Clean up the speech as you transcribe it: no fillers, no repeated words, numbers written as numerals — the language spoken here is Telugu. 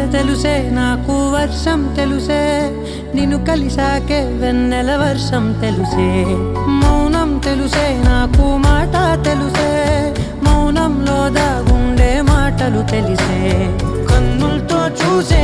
చలి తెలుసే నాకు వర్షం తెలుసే నిన్ను కలిసాకే వెన్నెల వర్షం తెలుసే మౌనం తెలుసే నాకు మాట తెలుసే మౌనంలో దాగుండే మాటలు తెలిసే కన్నులతో చూసే